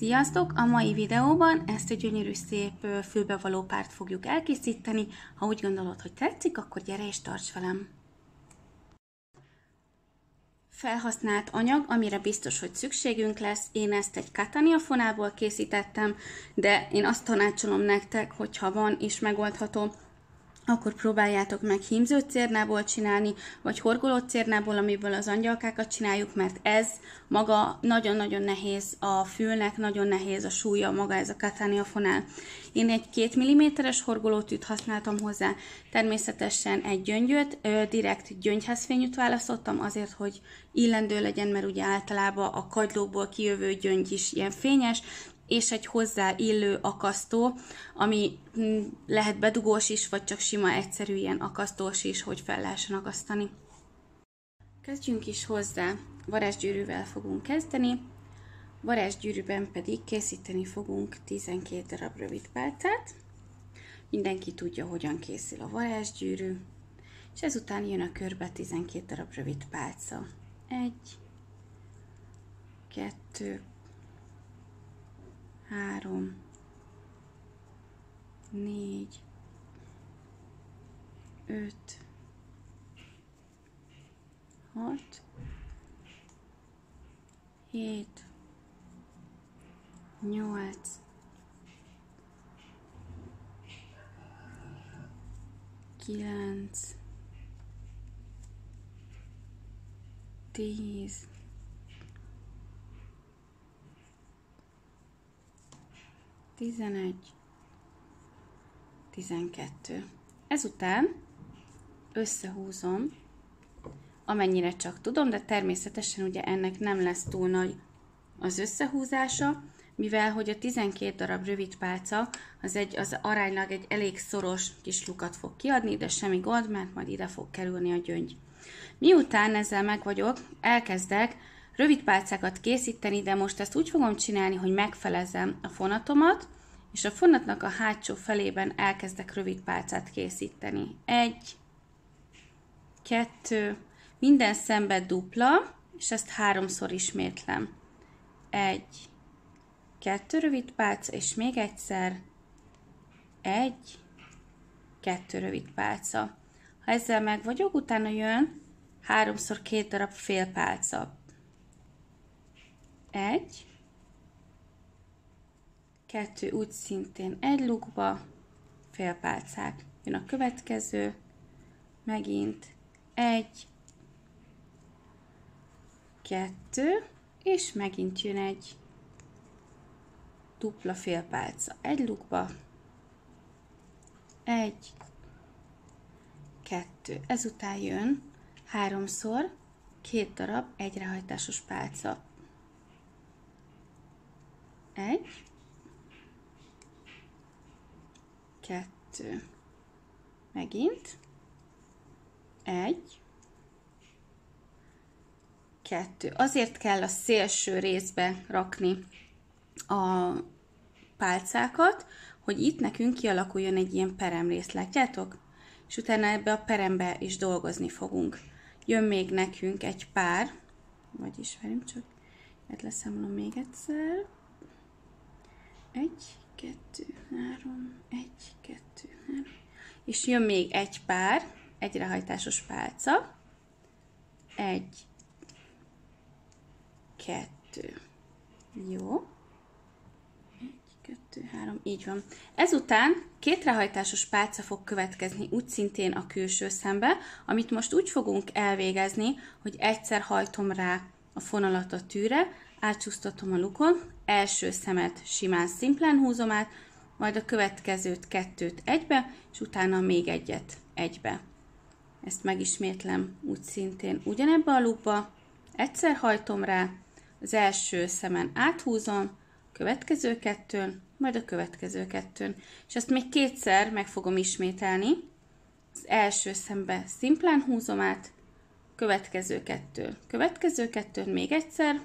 Sziasztok! A mai videóban ezt a gyönyörű szép fülbevaló párt fogjuk elkészíteni. Ha úgy gondolod, hogy tetszik, akkor gyere és tarts velem! Felhasznált anyag, amire biztos, hogy szükségünk lesz. Én ezt egy Catania fonából készítettem, de én azt tanácsolom nektek, hogyha van és megoldható, akkor próbáljátok meg hímzőcérnából csinálni, vagy horgolócérnából, amiből az angyalkákat csináljuk, mert ez maga nagyon-nagyon nehéz a fülnek, nagyon nehéz a súlya maga ez a Catania fonál. Én egy 2 mm-es horgolótűt használtam hozzá, természetesen egy gyöngyöt, direkt gyöngyházfényűt választottam azért, hogy illendő legyen, mert ugye általában a kagylókból kijövő gyöngy is ilyen fényes, és egy hozzá illő akasztó, ami lehet bedugós is, vagy csak sima, egyszerű ilyen akasztós is, hogy fel lehessen akasztani. Kezdjünk is hozzá, varázsgyűrűvel fogunk kezdeni, varázsgyűrűben pedig készíteni fogunk 12 darab rövid pálcát. Mindenki tudja, hogyan készül a varázsgyűrű, és ezután jön a körbe 12 darab rövid pálca. 1, 2, 3, 4, 5, 6, 7, 8, 9, 10, 11, 12. Ezután összehúzom, amennyire csak tudom, de természetesen ugye ennek nem lesz túl nagy az összehúzása, mivel hogy a 12 darab rövid pálca az aránylag egy elég szoros kis lukat fog kiadni, de semmi gond, mert majd ide fog kerülni a gyöngy. Miután ezzel meg vagyok, elkezdek rövid pálcákat készíteni, de most ezt úgy fogom csinálni, hogy megfelezem a fonatomat, és a fonatnak a hátsó felében elkezdek rövid pálcát készíteni. 1, 2, minden szembe dupla, és ezt 3-szor ismétlem. 1, 2 rövid pálca, és még egyszer 1, 2 rövid pálca. Ha ezzel meg vagyok, utána jön 3-szor 2 darab félpálca. 1, 2, úgy szintén egy lukba, félpálcák. Jön a következő, megint 1, 2, és megint jön egy dupla félpálca. Egy lukba, 1, 2. Ezután jön 3-szor 2 darab egyrehajtásos pálca. 1, 2, megint 1, 2. Azért kell a szélső részbe rakni a pálcákat, hogy itt nekünk kialakuljon egy ilyen peremrész, látjátok? És utána ebbe a perembe is dolgozni fogunk. Jön még nekünk egy pár, vagyis várjunk csak, leszámolom még egyszer. 1, 2, 3, 1, 2, 3. És jön még egy pár, egyrehajtásos pálca. 1, 2. Jó. 1, 2, 3. Így van. Ezután 2 rehajtásos pálca fog következni úgy szintén a külső szembe, amit most úgy fogunk elvégezni, hogy egyszer hajtom rá a fonalat a tűre, átcsúsztatom a lukon, első szemet simán szimplán húzom át, majd a következőt 2-t egybe, és utána még egyet egybe. Ezt megismétlem úgy szintén ugyanebbe a lukba, egyszer hajtom rá, az első szemen áthúzom, következő 2-n, majd a következő 2-n. És ezt még 2-szer meg fogom ismételni. Az első szembe szimplán húzom át, következő 2-n még egyszer,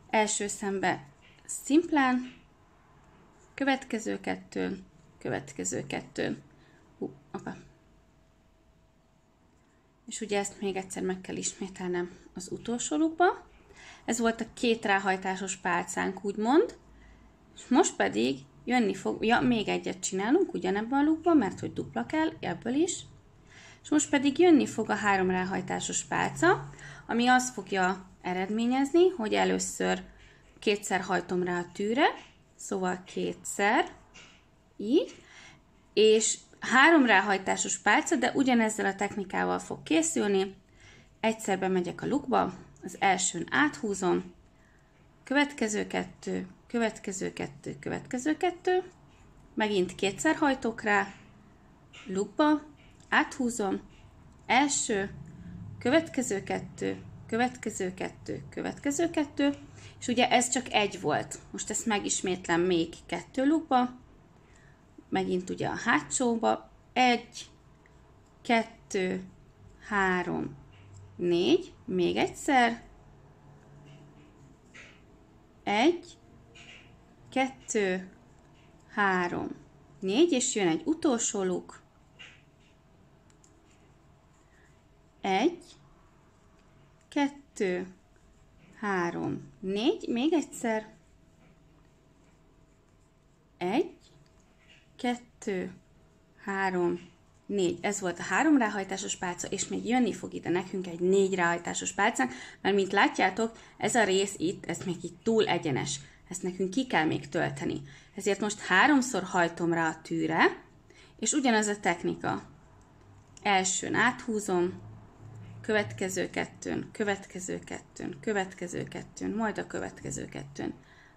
első szembe szimplán, következő 2-n, És ugye ezt még egyszer meg kell ismételnem az utolsó lukba. Ez volt a 2 ráhajtásos pálcánk, úgymond. És most pedig jönni fog, ja, még egyet csinálunk ugyanebben a lukban, mert hogy dupla kell, ebből is. És most pedig jönni fog a 3 ráhajtásos pálca, ami azt fogja eredményezni, hogy először kétszer hajtom rá a tűre, szóval kétszer, így, és 3 ráhajtásos pálca, de ugyanezzel a technikával fog készülni. Egyszer bemegyek a lukba, az elsőn áthúzom, következő kettő, következő kettő, következő kettő, megint kétszer hajtok rá, lukba, áthúzom, első, következő kettő, következő kettő, következő kettő, és ugye ez csak egy volt. Most ezt megismétlem még 2 lukba, megint ugye a hátsóba, 1, 2, 3, 4, még egyszer, 1, 2, 3, 4, és jön egy utolsó luk, 1, 2, 3, 4, még egyszer, 1, 2, 3, 4. Ez volt a 3 ráhajtásos pálca, és még jönni fog ide nekünk egy 4 ráhajtásos pálcánk, mert mint látjátok, ez a rész itt, ez még itt túl egyenes. Ezt nekünk ki kell még tölteni. Ezért most 3-szor hajtom rá a tűre, és ugyanaz a technika. Elsőn áthúzom, következő kettőn, következő kettőn, következő kettőn, majd a következő kettőn.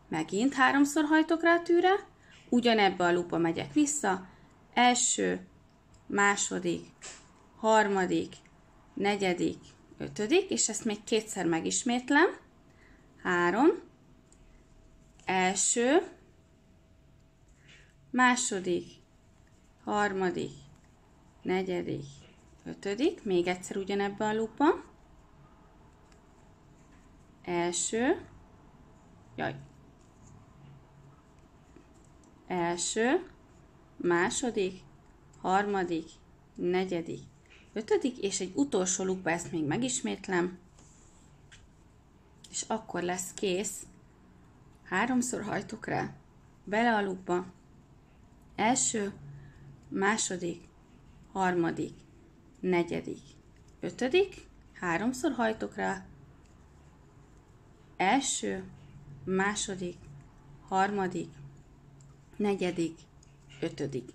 Megint 3-szor hajtok rá a tűre, ugyanebbe a lukba megyek vissza, első, második, harmadik, negyedik, ötödik, és ezt még kétszer megismétlem. 3, első, második, harmadik, negyedik, ötödik, még egyszer ugyanebbe a lukba. Első, első, második, harmadik, negyedik, ötödik, és egy utolsó lukba ezt még megismétlem, és akkor lesz kész. 3-szor hajtok rá, bele a lukba, első, második, harmadik, negyedik, ötödik, 3-szor hajtok rá, első, második, harmadik, negyedik, ötödik.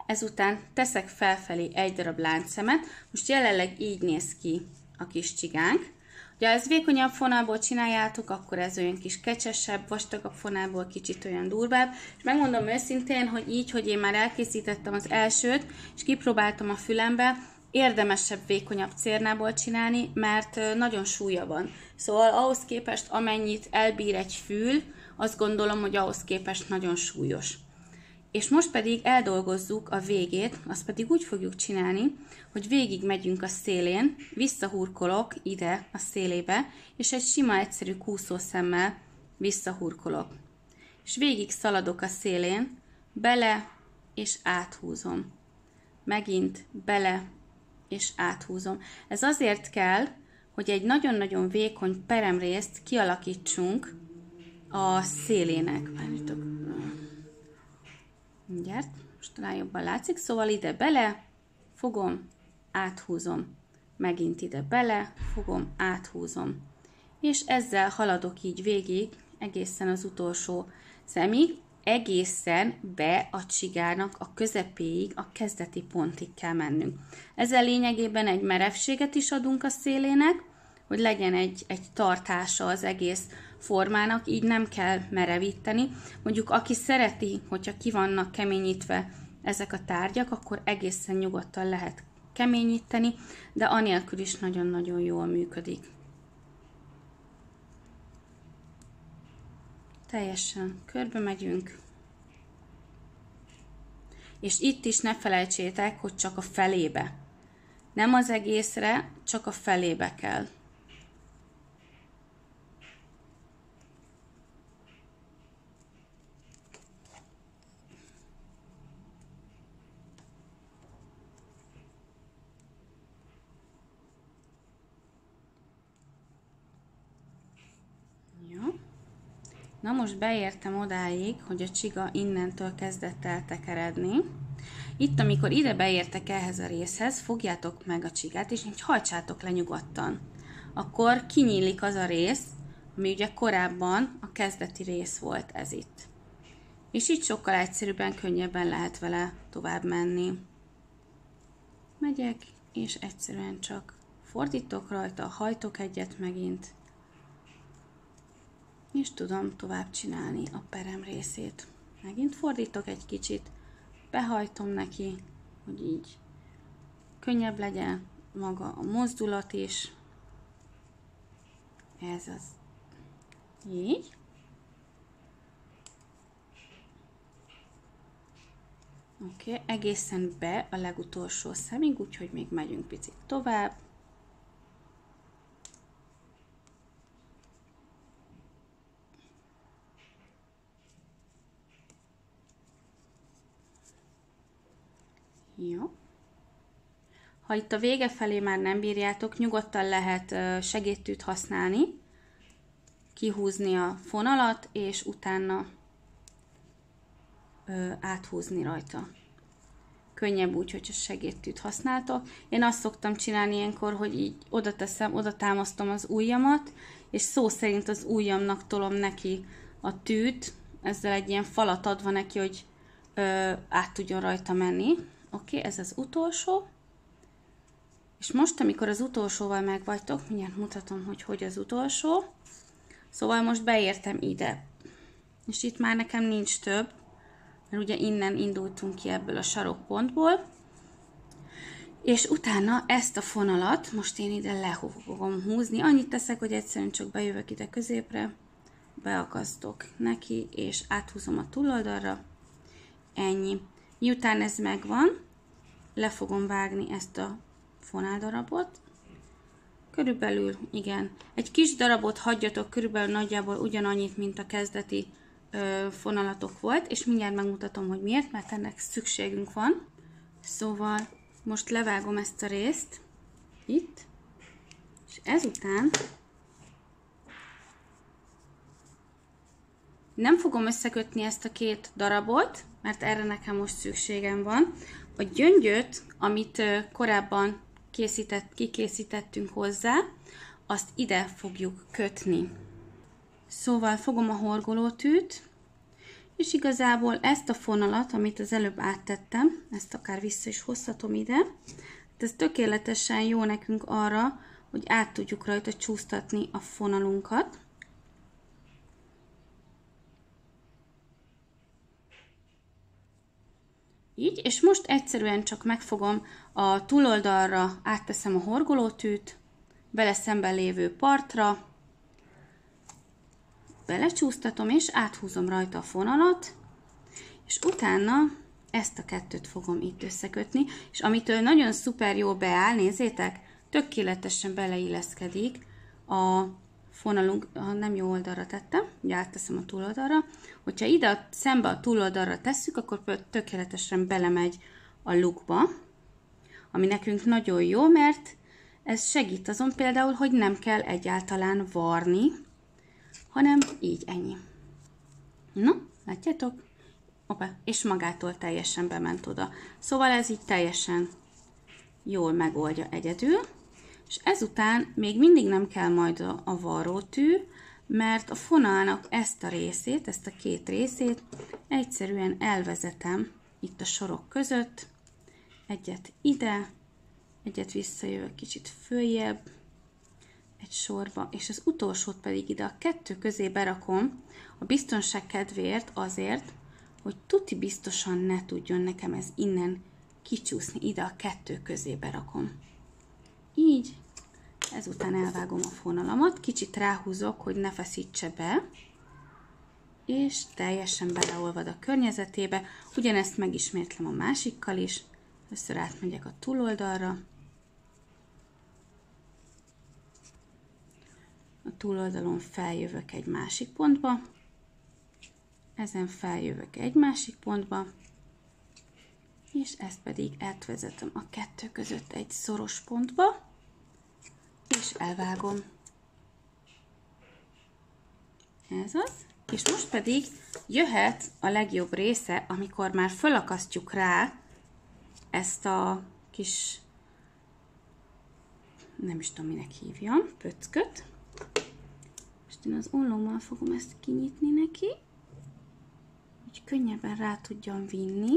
Ezután teszek felfelé egy darab láncszemet, most jelenleg így néz ki a kis csigánk. Ha ez vékonyabb fonalból csináljátok, akkor ez olyan kis kecsesebb, vastagabb fonalból kicsit olyan durvább. És megmondom őszintén, hogy így, hogy én már elkészítettem az elsőt, és kipróbáltam a fülembe, érdemesebb, vékonyabb cérnából csinálni, mert nagyon súlya van. Szóval ahhoz képest, amennyit elbír egy fül, azt gondolom, hogy ahhoz képest nagyon súlyos. És most pedig eldolgozzuk a végét, azt pedig úgy fogjuk csinálni, hogy végig megyünk a szélén, visszahurkolok ide a szélébe, és egy sima, egyszerű kúszószemmel visszahurkolok. És végig szaladok a szélén, bele és áthúzom. Megint bele és áthúzom. Ez azért kell, hogy egy nagyon-nagyon vékony peremrészt kialakítsunk a szélének. Várjátok. Mindjárt, most talán jobban látszik, szóval ide bele, fogom, áthúzom, megint ide bele, fogom, áthúzom. És ezzel haladok így végig, egészen az utolsó szemig, egészen be a csigának a közepéig, a kezdeti pontig kell mennünk. Ezzel lényegében egy merevséget is adunk a szélének, hogy legyen egy tartása az egész formának, így nem kell merevíteni. Mondjuk aki szereti, hogyha ki vannak keményítve ezek a tárgyak, akkor egészen nyugodtan lehet keményíteni, de anélkül is nagyon-nagyon jól működik. Teljesen körbe megyünk. És itt is ne felejtsétek, hogy csak a felébe. Nem az egészre, csak a felébe kell. Na most beértem odáig, hogy a csiga innentől kezdett el tekeredni. Itt, amikor ide beértek ehhez a részhez, fogjátok meg a csigát, és így hajtsátok le nyugodtan. Akkor kinyílik az a rész, ami ugye korábban a kezdeti rész volt ez itt. És így sokkal egyszerűbben, könnyebben lehet vele tovább menni. Megyek, és egyszerűen csak fordítok rajta, hajtok egyet megint, és tudom tovább csinálni a perem részét. Megint fordítok egy kicsit, behajtom neki, hogy így könnyebb legyen maga a mozdulat is. Ez az. Így. Oké, egészen be a legutolsó szemig, úgyhogy még megyünk picit tovább. Jó. Ha itt a vége felé már nem bírjátok, nyugodtan lehet segédtűt használni, kihúzni a fonalat, és utána áthúzni rajta. Könnyebb úgy, hogyha segédtűt használtok. Én azt szoktam csinálni ilyenkor, hogy így oda teszem, oda támasztom az ujjamat, és szó szerint az ujjamnak tolom neki a tűt, ezzel egy ilyen falat adva neki, hogy át tudjon rajta menni. Oké, ez az utolsó. És most, amikor az utolsóval megvagytok, mindjárt mutatom, hogy az utolsó. Szóval most beértem ide. És itt már nekem nincs több, mert ugye innen indultunk ki ebből a sarokpontból. És utána ezt a fonalat most én ide le fogom húzni. Annyit teszek, hogy egyszerűen csak bejövök ide középre, beakasztok neki, és áthúzom a túloldalra. Ennyi. Miután ez megvan, le fogom vágni ezt a fonáldarabot. Körülbelül, igen, egy kis darabot hagyjatok, körülbelül nagyjából ugyanannyit, mint a kezdeti fonalatok volt, és mindjárt megmutatom, hogy miért, mert ennek szükségünk van. Szóval most levágom ezt a részt, itt, és ezután nem fogom összekötni ezt a két darabot, mert erre nekem most szükségem van. A gyöngyöt, amit korábban kikészítettünk hozzá, azt ide fogjuk kötni. Szóval fogom a horgolótűt, és igazából ezt a fonalat, amit az előbb áttettem, ezt akár vissza is hozhatom ide, ez tökéletesen jó nekünk arra, hogy át tudjuk rajta csúsztatni a fonalunkat. Így, és most egyszerűen csak megfogom a túloldalra, átteszem a horgolótűt, vele szemben lévő partra, belecsúsztatom, és áthúzom rajta a fonalat, és utána ezt a kettőt fogom itt összekötni, és amitől nagyon szuper jó beáll, nézzétek, tökéletesen beleilleszkedik a fonalunk, nem jó oldalra tettem, ugye átteszem a túloldalra, hogyha ide szembe a túloldalra tesszük, akkor tökéletesen belemegy a lukba, ami nekünk nagyon jó, mert ez segít azon például, hogy nem kell egyáltalán varni, hanem így, ennyi. No, látjátok? Opa, és magától teljesen bement oda. Szóval ez így teljesen jól megoldja egyedül, és ezután még mindig nem kell majd a varrótű, mert a fonalnak ezt a részét, ezt a két részét egyszerűen elvezetem itt a sorok között, egyet ide, egyet visszajövök kicsit följebb, egy sorba, és az utolsót pedig ide a kettő közé berakom, a biztonság kedvéért azért, hogy tuti biztosan ne tudjon nekem ez innen kicsúszni, ide a kettő közé berakom. Így, ezután elvágom a fonalamat, kicsit ráhúzok, hogy ne feszítse be, és teljesen beleolvad a környezetébe. Ugyanezt megismétlem a másikkal is, először átmegyek a túloldalra, a túloldalon feljövök egy másik pontba, ezen feljövök egy másik pontba, és ezt pedig átvezetem a kettő között egy szoros pontba, és elvágom. Ez az. És most pedig jöhet a legjobb része, amikor már fölakasztjuk rá ezt a kis, nem is tudom minek hívjam, pöcköt. Most én az ollómmal fogom ezt kinyitni neki, hogy könnyebben rá tudjam vinni.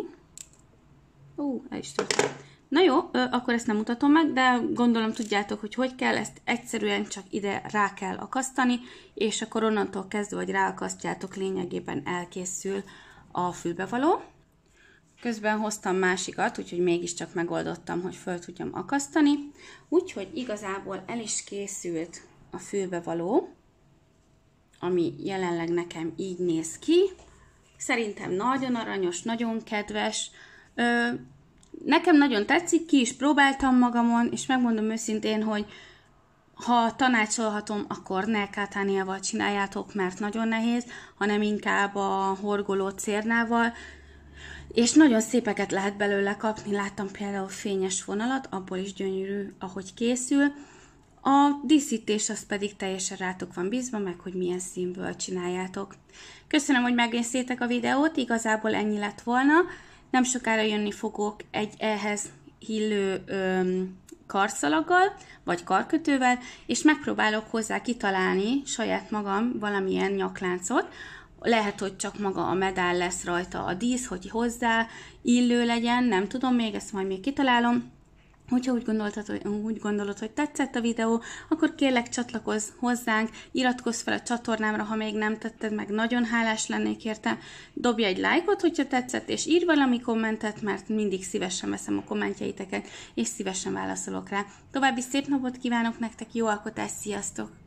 El is történt. Na jó, akkor ezt nem mutatom meg, de gondolom tudjátok, hogy kell, ezt egyszerűen csak ide rá kell akasztani, és akkor onnantól kezdve, hogy ráakasztjátok, lényegében elkészül a fülbevaló. Közben hoztam másikat, úgyhogy mégiscsak megoldottam, hogy föl tudjam akasztani. Úgyhogy igazából el is készült a fülbevaló, ami jelenleg nekem így néz ki. Szerintem nagyon aranyos, nagyon kedves. Nekem nagyon tetszik, ki is próbáltam magamon, és megmondom őszintén, hogy ha tanácsolhatom, akkor ne kátániával csináljátok, mert nagyon nehéz, hanem inkább a horgoló cérnával, és nagyon szépeket lehet belőle kapni. Láttam például fényes vonalat, abból is gyönyörű, ahogy készül. A díszítés az pedig teljesen rátok van bízva, meg hogy milyen színből csináljátok. Köszönöm, hogy megnéztétek a videót, igazából ennyi lett volna. Nem sokára jönni fogok egy ehhez illő karszalaggal, vagy karkötővel, és megpróbálok hozzá kitalálni saját magam valamilyen nyakláncot. Lehet, hogy csak maga a medál lesz rajta a dísz, hogy hozzá illő legyen, nem tudom még, ezt majd még kitalálom. Hogyha úgy gondolod, hogy tetszett a videó, akkor kérlek csatlakozz hozzánk, iratkozz fel a csatornámra, ha még nem tetted meg, nagyon hálás lennék érte. Dobj egy lájkot, hogyha tetszett, és írj valami kommentet, mert mindig szívesen veszem a kommentjeiteket, és szívesen válaszolok rá. További szép napot kívánok nektek, jó alkotást, sziasztok!